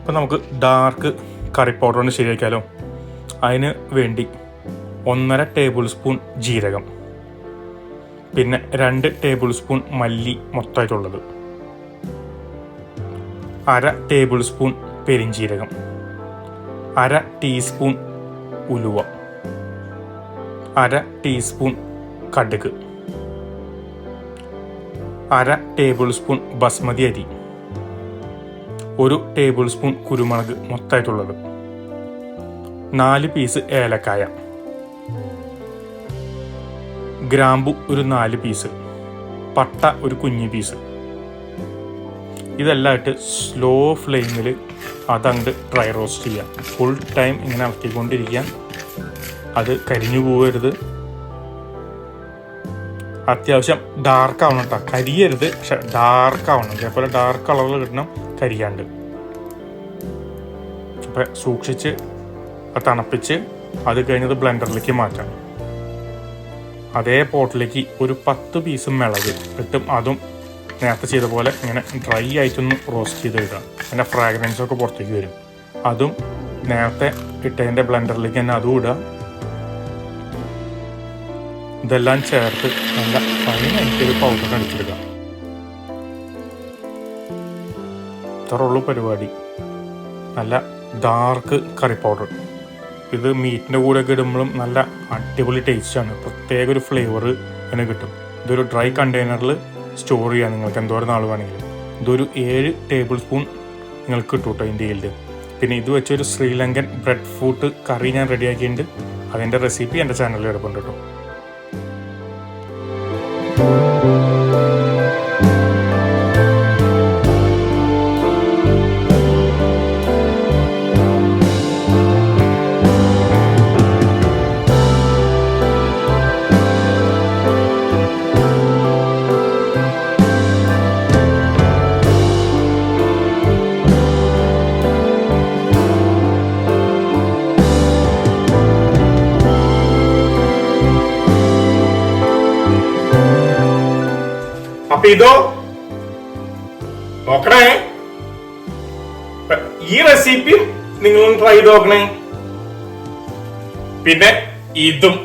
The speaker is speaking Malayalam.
അപ്പോൾ നമുക്ക് ഡാർക്ക് കറി പൗഡർ കൊണ്ട് ശരിയാക്കാലോ. അതിന് വേണ്ടി 1.5 ടേബിൾ സ്പൂൺ ജീരകം, പിന്നെ 2 ടേബിൾ സ്പൂൺ മല്ലി മൊത്തമായിട്ടുള്ളത്, 1/2 ടേബിൾ സ്പൂൺ പെരിഞ്ജീരകം, 1/2 ടീസ്പൂൺ ഉലുവ, 1/2 ടീസ്പൂൺ കടുക്, 1/2 ടേബിൾ സ്പൂൺ ബസ്മതി അരി, 1 ടേബിൾ സ്പൂൺ കുരുമുളക് മൊത്തമായിട്ടുള്ളത്, 4 പീസ് ഏലക്കായ, ഗ്രാമ്പു ഒരു 4 പീസ്, പട്ട ഒരു കുഞ്ഞു പീസ്. ഇതെല്ലാം ഇട്ട് സ്ലോ ഫ്ലെയിമിൽ അതങ്ങോട്ട് ഡ്രൈ റോസ്റ്റ് ചെയ്യാം. ഫുൾ ടൈം ഇങ്ങനെ ഇളക്കിക്കൊണ്ടിരിക്കുക, അത് കരിഞ്ഞു പോകരുത്. അത്യാവശ്യം ഡാർക്ക് ആവണം കേട്ടോ, കരിയരുത്, പക്ഷെ ഡാർക്ക് ആവണം. ഇതേപോലെ ഡാർക്ക് കളറിൽ കിട്ടണം, കരിയാണ്ട്. അപ്പം സൂക്ഷിച്ച് തണുപ്പിച്ച് അത് കഴിഞ്ഞത് ബ്ലെൻഡറിലേക്ക് മാറ്റാം. അതേ പോട്ടിലേക്ക് ഒരു 10 പീസ് മിളക് ഇട്ടും അതും നേരത്തെ ചെയ്ത പോലെ ഇങ്ങനെ ഡ്രൈ ആയിട്ടൊന്ന് റോസ്റ്റ് ചെയ്തെടുക്കാം. അതിൻ്റെ ഫ്രാഗ്രൻസൊക്കെ പുറത്തേക്ക് വരും. അതും നേരത്തെ ഇട്ടതിൻ്റെ ബ്ലെൻഡറിലേക്ക് തന്നെ അതും ഇടുക. ഇതെല്ലാം ചേർത്ത് നല്ല ഫൈനായിട്ടൊരു പൗഡർ അടിച്ചെടുക്കാം. ഇത്രയുള്ളൂ പരിപാടി. നല്ല ഡാർക്ക് കറി പൗഡർ. ഇത് മീറ്റിൻ്റെ കൂടെയൊക്കെ ഇടുമ്പോഴും നല്ല അടിപൊളി ടേസ്റ്റാണ്. പ്രത്യേക ഒരു ഫ്ലേവർ തന്നെ കിട്ടും. ഇതൊരു ഡ്രൈ കണ്ടെയ്നറിൽ സ്റ്റോർ ചെയ്യാം നിങ്ങൾക്ക് എന്തോരം നാൾ വേണമെങ്കിലും. ഇതൊരു 7 ടേബിൾ സ്പൂൺ നിങ്ങൾക്ക് കിട്ടും കേട്ടോ ഇന്ത്യയിൽ. പിന്നെ ഇത് വെച്ചൊരു ശ്രീലങ്കൻ ബ്രെഡ് ഫ്രൂട്ട് കറി ഞാൻ റെഡിയാക്കിയിട്ടുണ്ട്. അതിൻ്റെ റെസിപ്പി എൻ്റെ ചാനലിൽ കിടപ്പുണ്ട് കേട്ടോ. അപ്പൊ ഇതോ നോക്കണേ, ഈ റെസിപ്പി നിങ്ങളൊന്ന് ട്രൈ ചെയ്ത് നോക്കണേ. പിന്നെ ഇതും